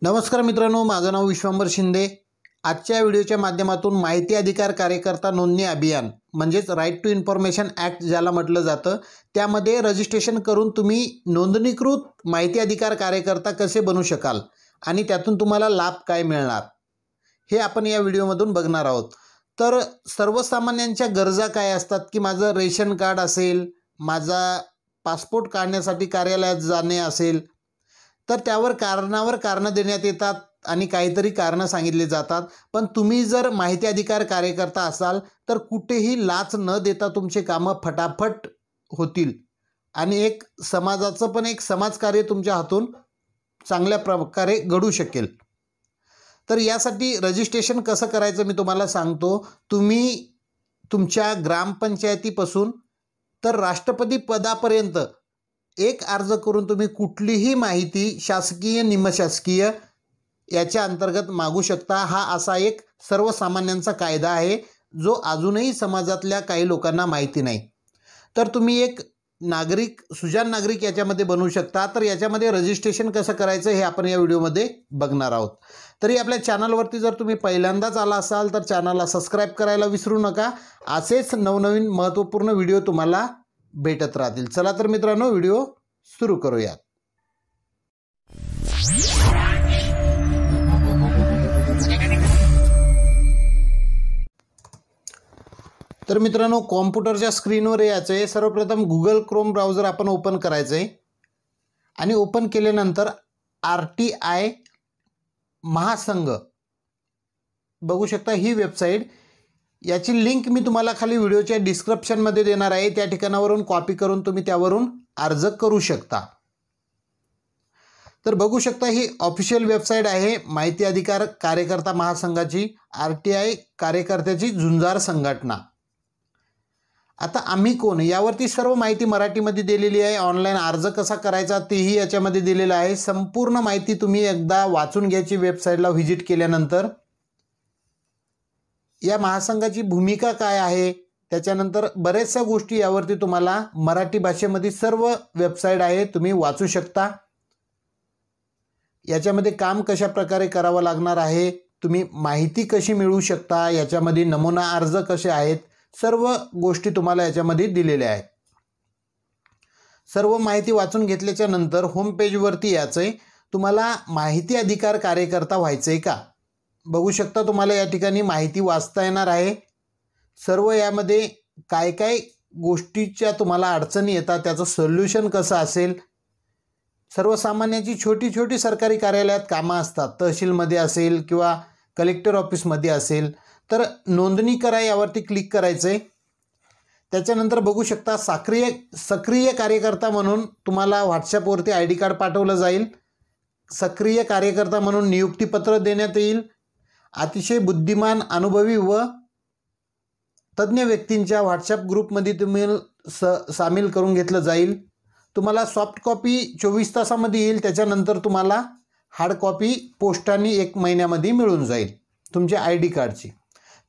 नमस्कार मित्रांनो, माझं नाव विश्वंभर शिंदे। आजच्या व्हिडिओच्या माध्यमातून माहिती अधिकार कार्यकर्ता नोंदणी अभियान म्हणजेच राईट टू इन्फॉर्मेशन ॲक्ट ज्याला म्हटलं जातं, त्यामध्ये रजिस्ट्रेशन करून तुम्ही नोंदणीकृत माहिती अधिकार कार्यकर्ता कसे बनू शकाल आणि त्यातून तुम्हाला लाभ काय मिळणार हे आपण या व्हिडिओमधून बघणार आहोत। तर सर्वसामान्यांच्या गरजा काय असतात की माझं रेशन कार्ड असेल, माझा पासपोर्ट काढण्यासाठी कार्यालयात जाणे असेल, तर त्यावर कारणं देण्यात येतात आणि काहीतरी कारणं सांगितले जातात। पण तुम्ही जर माहिती अधिकार कार्यकर्ता असाल तर कुठेही लाच न देता तुमचे कामं फटाफट होतील आणि एक समाजाचं पण एक समाजकार्य तुमच्या हातून चांगल्या प्रकारे घडू शकेल। तर यासाठी रजिस्ट्रेशन कसं करायचं मी तुम्हाला सांगतो। तुम्ही तुमच्या ग्रामपंचायतीपासून तर राष्ट्रपती पदापर्यंत एक अर्ज करून तुम्ही कुठलीही माहिती शासकीय निमशासकीय याच्या अंतर्गत मागू शकता। हा असा एक सर्वसामान्यांचा कायदा आहे जो अजूनही समाजातल्या काही लोकांना माहिती नाही। तर तुम्ही एक सुजाण नागरिक याच्यामध्ये बनवू शकता। तर याच्यामध्ये रजिस्ट्रेशन कसं करायचं हे आपण या व्हिडिओमध्ये बघणार आहोत। तरी आपल्या चॅनलवरती जर तुम्ही पहिल्यांदाच आला असाल तर चॅनलला सबस्क्राईब करायला विसरू नका। असेच नवनवीन महत्त्वपूर्ण व्हिडिओ तुम्हाला भेटत राहतील। चला तर मित्रांनो, व्हिडिओ सुरू करूयात। तर मित्रांनो, कॉम्प्युटरच्या स्क्रीनवर यायचं आहे। सर्वप्रथम गुगल क्रोम ब्राउझर आपण ओपन करायचं आहे आणि ओपन केल्यानंतर RTI महासंघ बघू शकता ही वेबसाईट। याची लिंक मी तुम्हाला खाली व्हिडिओच्या डिस्क्रिप्शनमध्ये देणार आहे। त्या ठिकाणावरून कॉपी करून तुम्ही त्यावरून अर्ज करू शकता। तर बघू शकता ही ऑफिशियल वेबसाईट आहे माहिती अधिकार कार्यकर्ता महासंघाची, RTI कार्यकर्त्याची झुंजार संघटना। आता आम्ही कोण यावरती सर्व माहिती मराठीमध्ये दिलेली आहे। ऑनलाईन अर्ज कसा करायचा तेही याच्यामध्ये दिलेलं आहे। संपूर्ण माहिती तुम्ही एकदा वाचून घ्यायची वेबसाईटला व्हिजिट केल्यानंतर। या महासंघाची भूमिका काय आहे, त्याच्यानंतर बऱ्याचशा गोष्टी यावरती तुम्हाला मराठी भाषेमध्ये सर्व वेबसाईट आहे, तुम्ही वाचू शकता। याच्यामध्ये काम कशा प्रकारे करावं लागणार आहे, तुम्ही माहिती कशी मिळवू शकता, याच्यामध्ये नमुना अर्ज कसे आहेत, सर्व गोष्टी तुम्हाला याच्यामध्ये दिलेल्या आहेत। सर्व माहिती वाचून घेतल्याच्या नंतर होम पेजवरती यायचं आहे। तुम्हाला माहिती अधिकार कार्यकर्ता व्हायचं आहे का बघू शकता। तुम्हाला या ठिकाणी माहिती वाचता येणार आहे। सर्व यामध्ये काय काय गोष्टीच्या तुम्हाला अडचणी येतात, त्याचं सोल्युशन कसं असेल। सर्वसामान्याची छोटी छोटी सरकारी कार्यालयात कामं असतात, तहसीलमध्ये असेल किंवा कलेक्टर ऑफिसमध्ये असेल, तर नोंदणी करा यावरती क्लिक करायचं आहे। त्याच्यानंतर बघू शकता सक्रिय कार्यकर्ता म्हणून तुम्हाला व्हॉट्सॲपवरती ID कार्ड पाठवलं जाईल। सक्रिय कार्यकर्ता म्हणून नियुक्तीपत्र देण्यात येईल। अतिशय बुद्धिमान, अनुभवी व तज्ज्ञ व्यक्तींच्या व्हॉट्सॲप ग्रुपमध्ये तुम्ही सामील करून घेतलं जाईल। तुम्हाला सॉफ्ट कॉपी 24 तासामध्ये येईल। त्याच्यानंतर तुम्हाला हार्ड कॉपी पोस्टाने 1 महिन्यामध्ये मिळून जाईल तुमच्या ID कार्डची।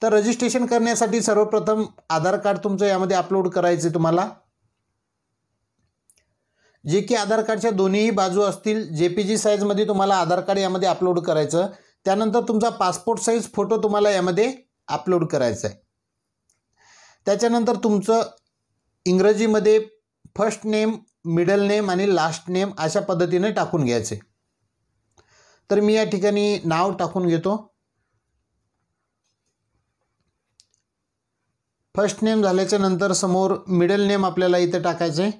तर रजिस्ट्रेशन करण्यासाठी सर्वप्रथम आधार कार्ड तुमचं यामध्ये अपलोड करायचे तुम्हाला, जे की आधार कार्डच्या दोन्ही बाजू असतील। JPG साईजमध्ये तुम्हाला आधार कार्ड यामध्ये अपलोड करायचं। त्यानंतर तुमचा पासपोर्ट साईज फोटो तुम्हाला यामध्ये अपलोड करायचा आहे। त्याच्यानंतर तुमचं इंग्रजीमध्ये फर्स्ट नेम, मिडल नेम आणि लास्ट नेम अशा पद्धतीने टाकून घ्यायचे। तर मी या ठिकाणी नाव टाकून घेतो। फर्स्ट नेम झाल्याच्या नंतर समोर मिडल नेम आपल्याला इथे टाकायचे।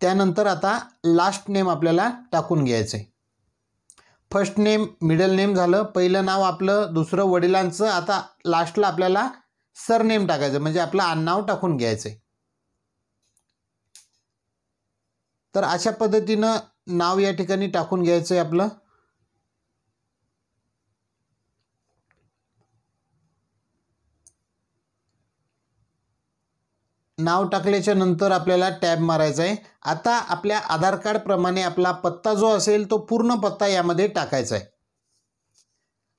त्यानंतर आता लास्ट नेम आपल्याला टाकून घ्यायचे। फर्स्ट नेम, मिडल नेम झालं, पहिलं नाव आपलं, दुसरं वडिलांचं, आता लास्टला आपल्याला सरनेम टाकायचं म्हणजे आपलं आडनाव टाकून घ्यायचं। तर अशा पद्धतीनं नाव या ठिकाणी टाकून घ्यायचं आहे आपलं। नाव टाकल्याच्या नंतर आपल्याला टॅब मारायचा आहे। आता आपल्या आधार कार्ड प्रमाणे आपला पत्ता जो असेल तो पूर्ण पत्ता यामध्ये टाकायचा आहे।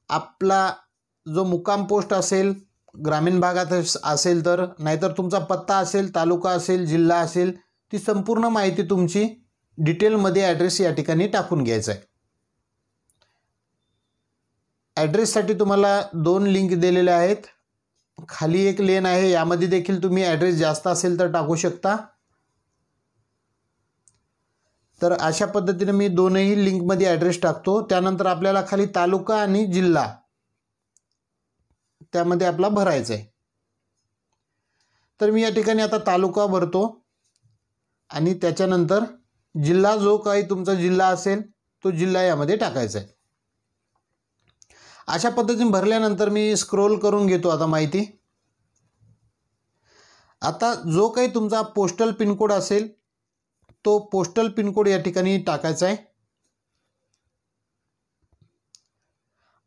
आपला जो मुक्काम पोस्ट असेल ग्रामीण भागात असेल तर, नाहीतर तुमचा पत्ता असेल, तालुका असेल, जिल्हा असेल, ती संपूर्ण माहिती तुमची डिटेलमध्ये ॲड्रेस या ठिकाणी टाकून घ्यायचा आहे. ॲड्रेससाठी तुम्हाला 2 लिंक दिलेल्या आहेत. खाली एक लेन आहे, यामध्ये देखील तुम्ही ॲड्रेस जास्त असेल तर टाकू शकता. तर अशा पद्धतीने मी दोनही लिंकमध्ये ॲड्रेस टाकतो. त्यानंतर आपल्याला खाली तालुका आणि जिल्हा त्यामध्ये आपला भरायचा आहे. तर मी या ठिकाणी आता तालुका भरतो आणि त्याच्यानंतर जिल्हा, जो काही तुमचा जिल्हा असेल तो जिल्हा यामध्ये टाकायचा आहे. अशा पद्धतीने भरल्यानंतर मी स्क्रोल करून घेतो आता माहिती. आता जो काही तुमचा पोस्टल पिनकोड असेल तो पोस्टल पिनकोड या ठिकाणी टाकायचा आहे.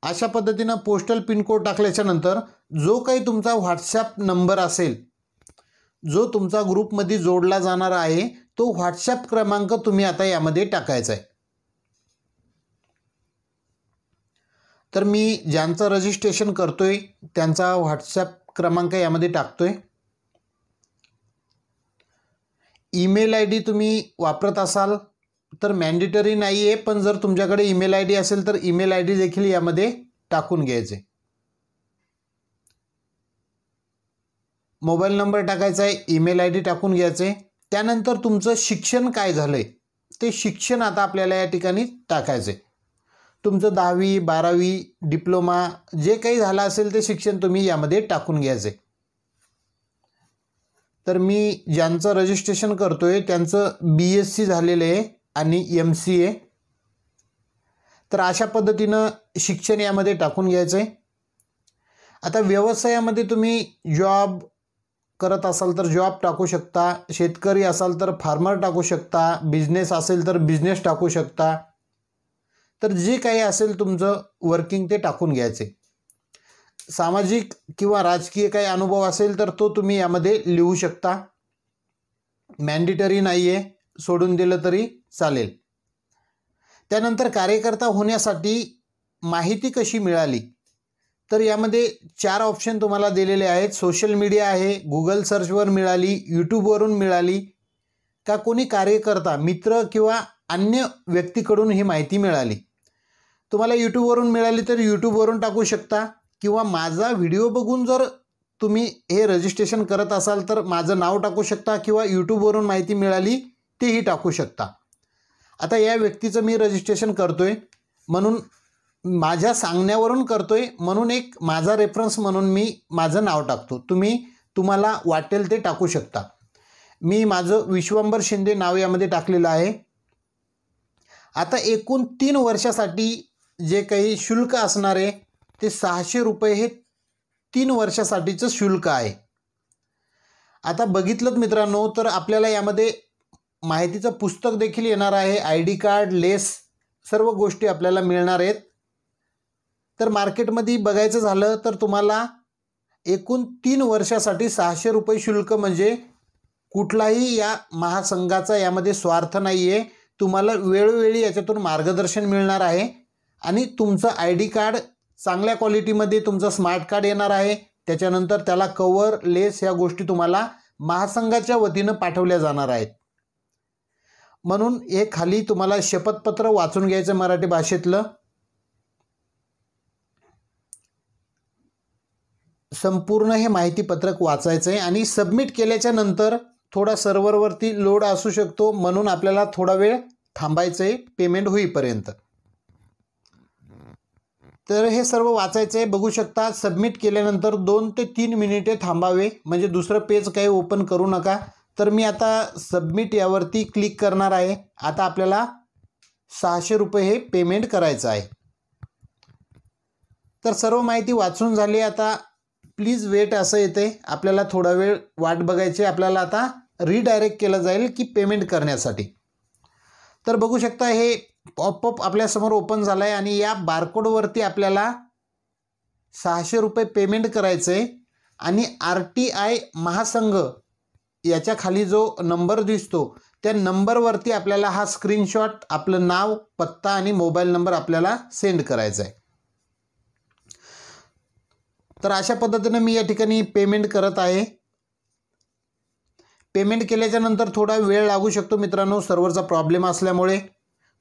अशा पद्धतीनं पोस्टल पिनकोड टाकल्याच्या नंतर जो काही तुमचा व्हॉट्सॲप नंबर असेल, जो तुमचा ग्रुपमध्ये जोडला जाणार आहे, तो व्हॉट्सॲप क्रमांक तुम्ही आता यामध्ये टाकायचा आहे. तर मी ज्यांचं रजिस्ट्रेशन करतोय त्यांचा व्हॉट्सॲप क्रमांक यामध्ये टाकतोय. ईमेल आय डी तुम्ही वापरत असाल तर मॅन्डेटरी नाही आहे, पण जर तुमच्याकडे ईमेल आय डी असेल तर ईमेल आय डी देखील यामध्ये टाकून घ्यायचे. मोबाईल नंबर टाकायचा आहे, ईमेल आय डी टाकून घ्यायचे. त्यानंतर तुमचं शिक्षण काय झालं आहे ते शिक्षण आता आपल्याला या ठिकाणी टाकायचे. तुमचं 10वी 12वी डिप्लोमा जे काही झालं असेल ते शिक्षण तुम्ही यामध्ये टाकून घ्यायचे. तर मी ज्यांचं रजिस्ट्रेशन करतोय त्यांचं BSc झालेलं आहे आणि MCA. तर अशा पद्धतीनं शिक्षण यामध्ये टाकून घ्यायचं आहे. आता व्यवसायामध्ये तुम्ही जॉब करत असाल तर जॉब टाकू शकता, शेतकरी असाल तर फार्मर टाकू शकता, बिझनेस असेल तर बिझनेस टाकू शकता. तर जे काही असेल तुमचं वर्किंग ते टाकून घ्यायचे. सामाजिक किंवा राजकीय काही अनुभव असेल तर तो तुम्ही यामध्ये लिहू शकता. मॅन्डेटरी नाही आहे, सोडून दिलं तरी चालेल. त्यानंतर कार्यकर्ता होण्यासाठी माहिती कशी मिळाली, तर यामध्ये 4 ऑप्शन तुम्हाला दिलेले आहेत. सोशल मीडिया आहे, गुगल सर्चवर मिळाली, यूट्यूबवरून मिळाली, का कोणी कार्यकर्ता मित्र किंवा अन्य व्यक्तीकडून ही माहिती मिळाली. तुम्हाला यूट्यूबवरून मिळाली तर यूट्यूबवरून टाकू शकता, किंवा माझा व्हिडिओ बघून जर तुम्ही हे रजिस्ट्रेशन करत असाल तर माझं नाव टाकू शकता, किंवा यूट्यूबवरून माहिती मिळाली तेही टाकू शकता. आता या व्यक्तीचं मी रजिस्ट्रेशन करतोय म्हणून माझ्या सांगण्यावरून करतोय म्हणून एक माझा रेफरन्स म्हणून मी माझं नाव टाकतो. तुम्हाला वाटेल ते टाकू शकता. मी माझं विश्वंभर शिंदे नाव यामध्ये टाकलेलं आहे. आता एकूण 3 वर्षासाठी जे काही शुल्क असणार आहे ते 600 रुपये हे 3 वर्षासाठीचं शुल्क आहे. आता बघितलं मित्रांनो तर आपल्याला यामध्ये माहितीचं पुस्तक देखील येणार आहे, ID कार्ड, लेस सर्व गोष्टी आपल्याला मिळणार आहेत. तर मार्केटमध्ये बघायचं झालं तर तुम्हाला एकूण 3 वर्षासाठी 600 रुपये शुल्क म्हणजे कुठलाही या महासंघाचा यामध्ये स्वार्थ नाही आहे. तुम्हाला वेळोवेळी याच्यातून मार्गदर्शन मिळणार आहे आणि तुमचं ID कार्ड चांगल्या क्वालिटीमध्ये तुमचं स्मार्ट कार्ड येणार आहे. त्याच्यानंतर त्याला कवर, लेस ह्या गोष्टी तुम्हाला महासंघाच्या वतीनं पाठवल्या जाणार आहेत. म्हणून हे खाली तुम्हाला शपथपत्र वाचून घ्यायचं मराठी भाषेतलं. संपूर्ण हे माहितीपत्रक वाचायचं आहे आणि सबमिट केल्याच्या नंतर थोडा सर्व्हरवरती लोड असू शकतो, म्हणून आपल्याला थोडा वेळ थांबायचं आहे पेमेंट होईपर्यंत. तर हे सर्व वाचायचं आहे. बघू शकता सबमिट केल्यानंतर 2 ते 3 मिनिटे थांबावे, म्हणजे दुसरं पेज काही ओपन करू नका. तर मी आता सबमिट यावरती क्लिक करणार आहे. आता आपल्याला 600 रुपये हे पेमेंट करायचं आहे. तर सर्व माहिती वाचून झाली. आता प्लीज वेट असं येते, आपल्याला थोडा वेळ वाट बघायची. आपल्याला आता रिडायरेक्ट केलं जाईल की पेमेंट करण्यासाठी. तर बघू शकता हे पॉपअप आपल्यासमोर ओपन झालं आहे आणि या बारकोडवरती आपल्याला 600 रुपये पेमेंट करायचं आहे. आणि RTI महासंघ याच्या खाली जो नंबर दिसतो त्या नंबरवरती आपल्याला हा स्क्रीनशॉट, आपलं नाव, पत्ता आणि मोबाईल नंबर आपल्याला सेंड करायचा आहे. तर अशा पद्धतीने मी या ठिकाणी पेमेंट करत आहे. पेमेंट केल्याच्या नंतर थोडा वेळ लागू शकतो मित्रांनो, सर्व्हरचा प्रॉब्लेम असल्यामुळे.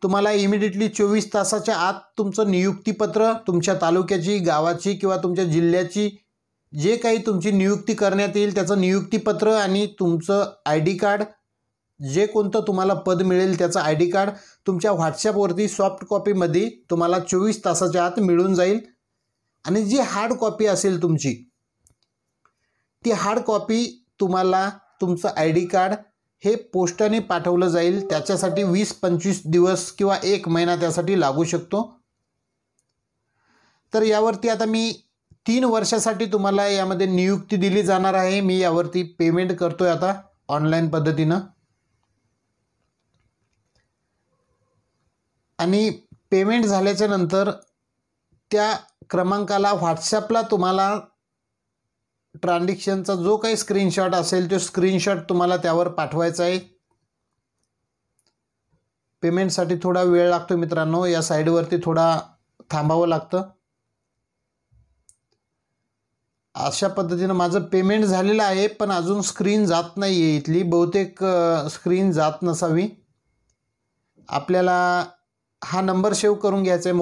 तुम्हाला इमिडिएटली 24 तासाच्या आत तुमचं नियुक्तीपत्र, तुमच्या तालुक्याची, गावाची किंवा तुमच्या जिल्ह्याची जे काही तुमची नियुक्ती करण्यात येईल त्याचं नियुक्तीपत्र आणि तुमचं ID कार्ड, जे कोणतं तुम्हाला पद मिळेल त्याचं ID कार्ड तुमच्या व्हॉट्सॲपवरती सॉफ्ट कॉपीमध्ये तुम्हाला 24 तासाच्या आत मिळून जाईल. आणि जी हार्ड कॉपी असेल तुमची, ती हार्ड कॉपी तुम्हाला तुमचं ID कार्ड हे पोस्टाने पाठवलं जाईल. त्याच्यासाठी 20-25 दिवस किंवा 1 महिना त्यासाठी लागू शकतो. तर यावरती आता मी 3 वर्षासाठी तुम्हाला यामध्ये नियुक्ती दिली जाणार आहे. मी यावरती पेमेंट करतोय आता ऑनलाईन पद्धतीनं. आणि पेमेंट झाल्याच्या नंतर त्या क्रमांकाला व्हॉट्सॲपला तुम्हाला ट्रान्झॅक्शनचा जो काही स्क्रीनशॉट असेल तो स्क्रीनशॉट तुम्हाला त्यावर पाठवायचा आहे. पेमेंटसाठी थोडा वेळ लागतो मित्रांनो, या साईडवरती थोडा थांबावं लागतं. अशा पद्धतीनं माझं पेमेंट झालेलं आहे, पण अजून स्क्रीन जात नाही आहे इथली. बहुतेक स्क्रीन जात नसावी. आपल्याला हा नंबर सेव्ह करून घ्यायचा आहे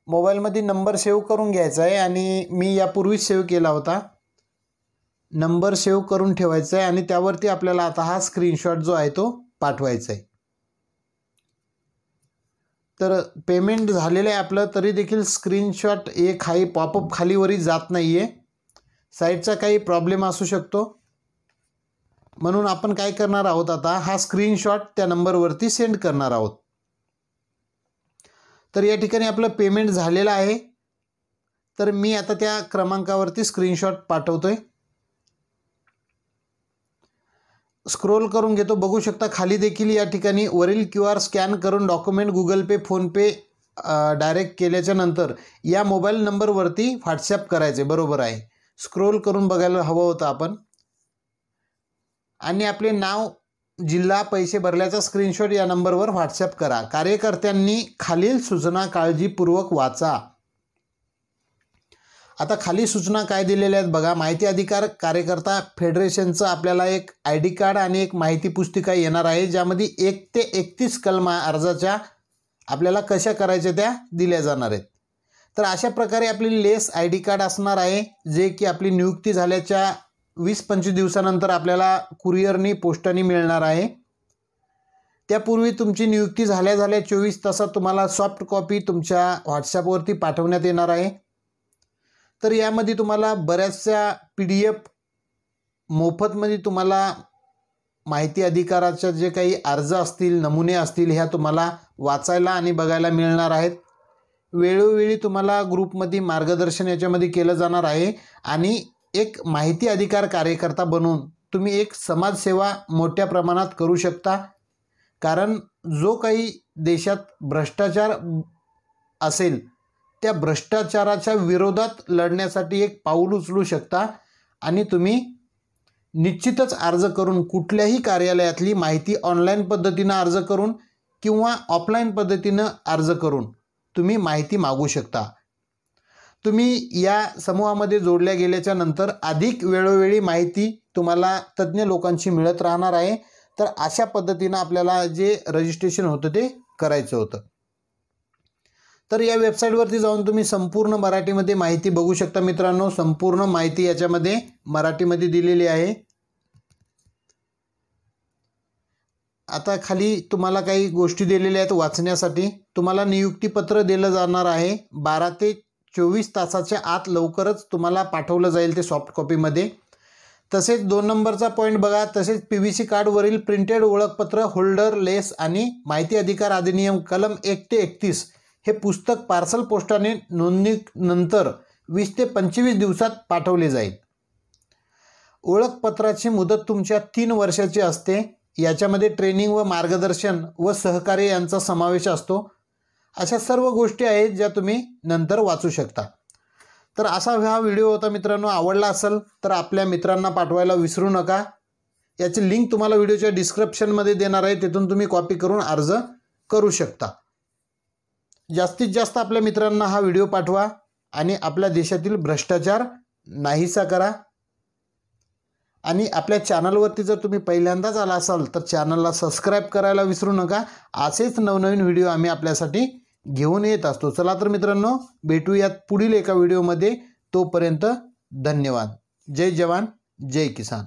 मोबाईलमध्ये नंबर सेव्ह करून घ्यायचा आहे. आणि मी यापूर्वीच सेव्ह केला होता. नंबर सेव्ह करून ठेवायचा आहे आणि त्यावरती आपल्याला आता हा स्क्रीनशॉट जो आहे तो पाठवायचा आहे. तर पेमेंट झालेलं आहे आपलं, तरी देखील स्क्रीनशॉट एक हाई पॉपअप खालीवरी जात नाही आहे. साईटचा काही प्रॉब्लेम असू शकतो. म्हणून आपण काय करणार आहोत, आता हा स्क्रीनशॉट त्या नंबरवरती सेंड करणार आहोत. तर या ठिकाणी आपलं पेमेंट झालेलं आहे. तर मी आता त्या क्रमांकावरती स्क्रीनशॉट पाठवतोय. स्क्रोल करून घेतो. बघू शकता खाली देखील या ठिकाणी वरील QR स्कॅन करून डॉक्युमेंट गुगल पे, फोनपे डायरेक्ट केल्याच्या नंतर या मोबाईल नंबरवरती व्हॉट्सॲप करायचे. बरोबर आहे, स्क्रोल करून बघायला हवं होतं आपण. आणि आपले नाव, जिल्हा, पैसे भरल्याचा स्क्रीनशॉट या नंबरवर व्हॉट्सॲप करा. कार्यकर्त्यांनी खालील सूचना काळजीपूर्वक वाचा. आता खाली सूचना काय दिलेल्या आहेत बघा. माहिती अधिकार कार्यकर्ता फेडरेशनचं आपल्याला एक ID कार्ड आणि एक माहिती पुस्तिका येणार आहे, ज्यामध्ये 1 ते 31 कलमा अर्जाच्या आपल्याला कशा करायच्या त्या दिल्या जाणार आहेत. तर अशा प्रकारे आपली लेस ID कार्ड असणार आहे, जे की आपली नियुक्ती झाल्याच्या 20-25 दिवसानंतर आपल्याला कुरिअरनी, पोस्टाने मिळणार आहे. त्यापूर्वी तुमची नियुक्ती झाल्या 24 तासात तुम्हाला सॉफ्ट कॉपी तुमच्या व्हॉट्सॲपवरती पाठवण्यात येणार आहे. तर यामध्ये तुम्हाला बऱ्याचशा PDF मोफतमध्ये तुम्हाला माहिती अधिकाराच्या जे काही अर्ज असतील, नमुने असतील, ह्या तुम्हाला वाचायला आणि बघायला मिळणार आहेत. वेळोवेळी तुम्हाला ग्रुपमध्ये मार्गदर्शन याच्यामध्ये केलं जाणार आहे. आणि एक माहिती अधिकार कार्यकर्ता बनून तुम्ही एक समाजसेवा मोठ्या प्रमाणात करू शकता. कारण जो काही देशात भ्रष्टाचार असेल, त्या भ्रष्टाचाराच्या विरोधात लढण्यासाठी एक पाऊल उचलू शकता. आणि तुम्ही निश्चितच अर्ज करून, कुठल्याही कार्यालयातली माहिती ऑनलाईन पद्धतीनं अर्ज करून किंवा ऑफलाईन पद्धतीनं अर्ज करून तुम्ही माहिती मागू शकता. तुम्ही या समूहामध्ये जोडल्या गेल्याच्या नंतर अधिक वेळोवेळी माहिती तुम्हाला तज्ज्ञ लोकांची मिळत राहणार आहे. तर अशा पद्धतीनं आपल्याला जे रजिस्ट्रेशन होतं ते करायचं होतं. तर या वेबसाईटवरती जाऊन तुम्ही संपूर्ण मराठीमध्ये माहिती बघू शकता मित्रांनो. संपूर्ण माहिती याच्यामध्ये मराठीमध्ये दिलेली आहे. आता खाली तुम्हाला काही गोष्टी दिलेल्या आहेत वाचण्यासाठी. तुम्हाला नियुक्तीपत्र दिलं जाणार आहे. 12 ते 24 तासाच्या आत लवकरच तुम्हाला पाठवलं जाईल ते सॉफ्ट कॉपीमध्ये. तसेच 2 नंबरचा पॉईंट बघा. तसेच PVC कार्डवरील प्रिंटेड ओळखपत्र होल्डर लेस आणि माहिती अधिकार अधिनियम कलम 1 ते 31 हे पुस्तक पार्सल पोस्टाने नोंदणीनंतर 20 ते 25 दिवसात पाठवले जाईल. ओळखपत्राची मुदत तुमच्या 3 वर्षाची असते. याच्यामध्ये ट्रेनिंग व मार्गदर्शन व सहकार्य यांचा समावेश असतो. अशा सर्व गोष्टी आहेत ज्या तुम्ही नंतर वाचू शकता. तर असा हा व्हिडिओ होता मित्रांनो. आवडला असेल तर आपल्या मित्रांना पाठवायला विसरू नका. याची लिंक तुम्हाला व्हिडिओच्या डिस्क्रिप्शनमध्ये देणार आहे, तिथून तुम्ही कॉपी करून अर्ज करू शकता. जास्तीत जास्त आपल्या मित्रांना हा व्हिडिओ पाठवा आणि आपल्या देशातील भ्रष्टाचार नाहीसा करा. आणि आपल्या चॅनलवरती जर तुम्ही पहिल्यांदाच आला असाल तर चॅनलला सबस्क्राईब करायला विसरू नका. असेच नवनवीन व्हिडिओ आम्ही आपल्यासाठी घेऊन येत असतो. चला तर मित्रांनो, भेटूयात पुढील एका व्हिडिओमध्ये. तोपर्यंत धन्यवाद. जय जवान जय किसान.